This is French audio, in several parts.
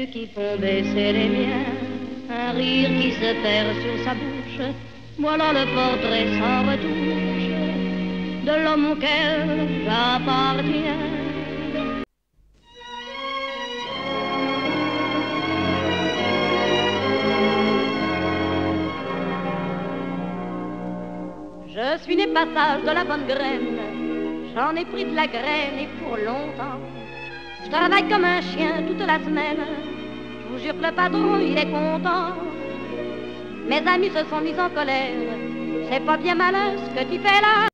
celles qui font baisser les miens, un rire qui se perd sur sa bouche, voilà le portrait sans retouche de l'homme auquel j'appartiens. Je suis né passage de la bonne graine, j'en ai pris de la graine et pour longtemps. Je travaille comme un chien toute la semaine, je vous jure que le patron il est content. Mes amis se sont mis en colère, c'est pas bien malin ce que tu fais là.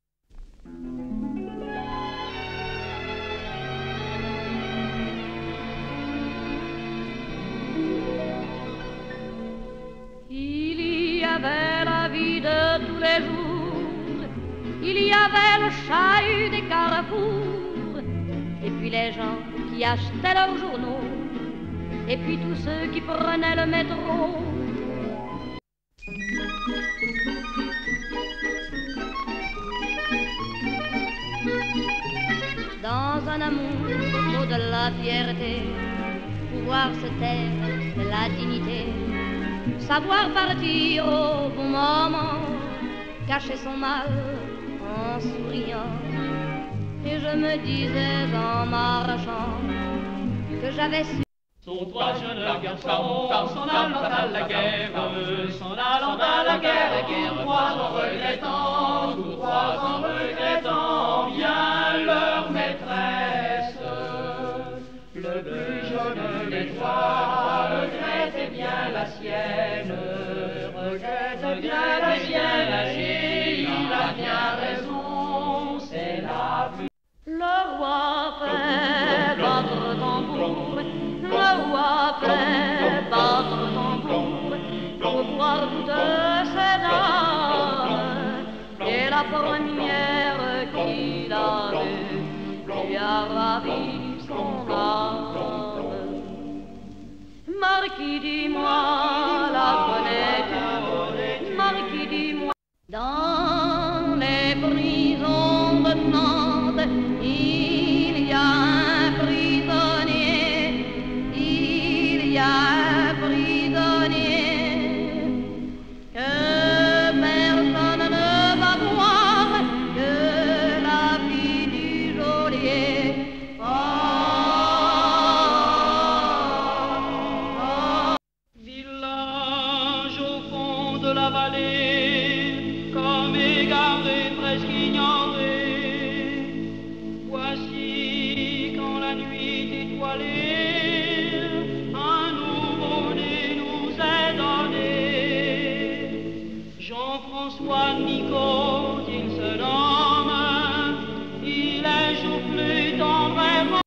Il y avait la vie de tous les jours, il y avait le chahut des carrefours, et puis les gens qui achetaient leurs journaux, et puis tous ceux qui prenaient le métro. Dans un amour au-delà de la fierté, pouvoir se taire, c'est la dignité, savoir partir au bon moment, cacher son mal en souriant. Et je me disais en marchant que j'avais su. Sont trois jeunes garçons s'en allant à la guerre, s'en allant à la guerre, tous trois en regrettant, tous trois en regrettant bien leur maîtresse. Le plus jeune des trois regrettait bien la sienne, regrette bien la sienne, et il a bien raison, c'est la plus. Le roi fait battre tambour, le roi fait battre tambour, pour voir toutes ces dames. Et la première qu'il a vue lui a ravi son âme. Marquis, dis-moi, la connais-tu? Marquis, dis-moi. Dans les prisons de Nantes, il y a un prisonnier, il y a un prisonnier que personne ne va voir que la fille du geôlier. Village au fond de la vallée, comme égaré, presque ignoré. Voici quand la nuit étoilée, un nouveau-né nous est donné. Jean-François Nico, qu'il se nomme, il est joufflu tendrement.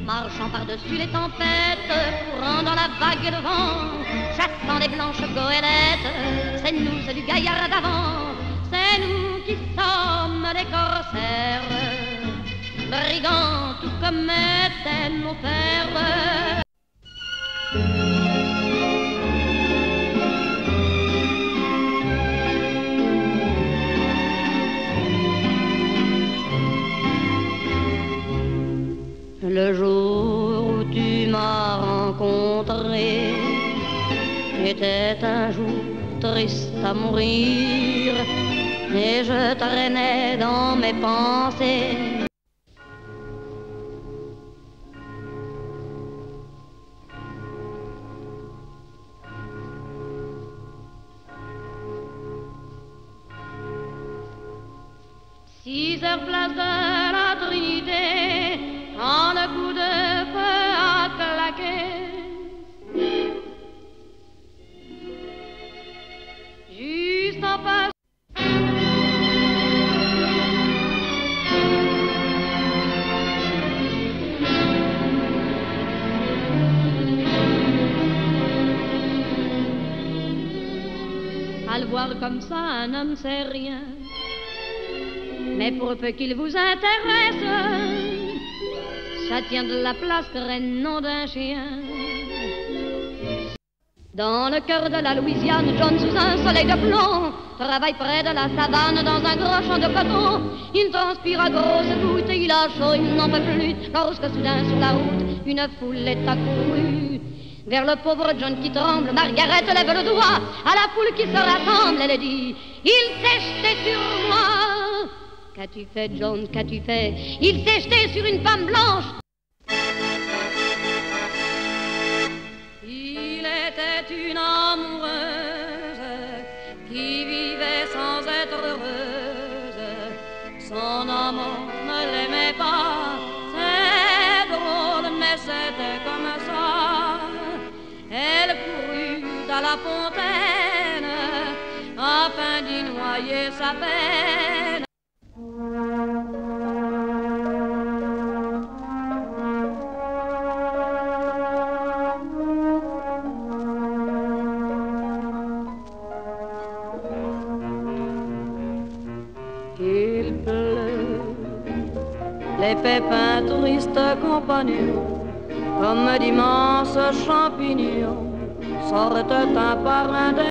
Marchant par-dessus les tempêtes, courant dans la vague et le vent, chassant des blanches goélettes, c'est nous, c'est du gaillard d'avant, c'est nous qui sommes des corsaires, brigands tout comme étaient nos pères. Le jour où tu m'as rencontré était un jour triste à mourir, et je traînais dans mes pensées. Six heures place de la Trinité, quand le coup de feu a claqué. Juste en face. voir comme ça un homme, c'est rien. Mais pour peu qu'il vous intéresse, ça tient de la place que nom d'un chien. Dans le cœur de la Louisiane, John, sous un soleil de plomb, travaille près de la savane dans un gros champ de coton. Il transpire à grosses gouttes, il a chaud, il n'en peut plus. Lorsque soudain sur la route, une foule est accourue. Vers le pauvre John qui tremble, Margaret lève le doigt. À la foule qui se rassemble, elle dit: il s'est jeté sur moi. Qu'as-tu fait, John, qu'as-tu fait? Il s'est jeté sur une femme blanche. Il était une amoureuse qui vivait sans être heureuse. Son amant ne l'aimait pas, c'est drôle, mais c'était comme ça. Elle courut à la fontaine afin d'y noyer sa peine. Il pleut, les pépins tristes compagnons, comme d'immenses champignons, sortent un par un des...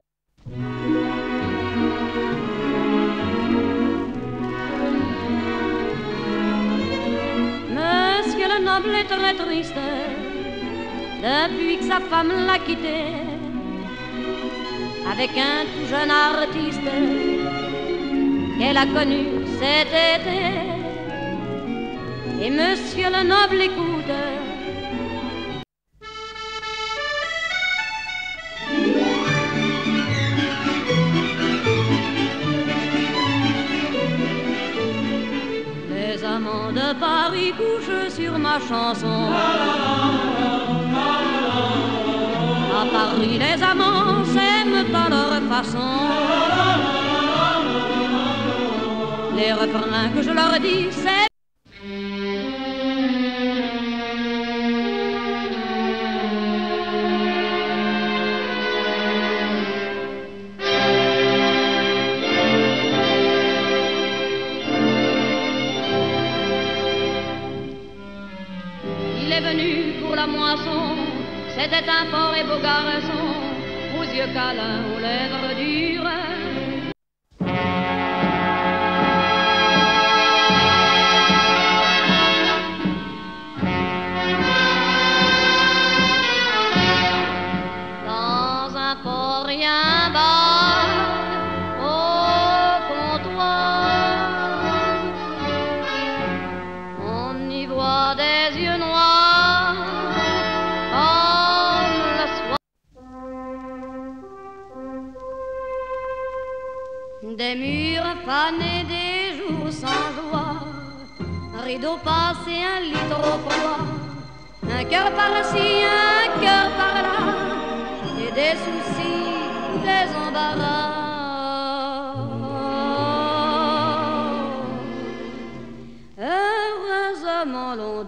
Monsieur le noble est très triste, depuis que sa femme l'a quitté, avec un tout jeune artiste qu'elle a connu cet été. Et monsieur le noble écoute. Les amants de Paris couchent sur ma chanson. À Paris les amants s'aiment à leur façon. Les refrains que je leur dis, c'est... Il est venu pour la moisson, c'était un fort et beau garçon, aux yeux câlins, aux lèvres dures. Rien bas au comptoir, on y voit des yeux noirs comme le soir, des murs fanés, des jours sans joie, un rideau passé, un lit trop froid, un cœur par-ci, un cœur par-là, et des soucis, des embarras. Heureusement l'on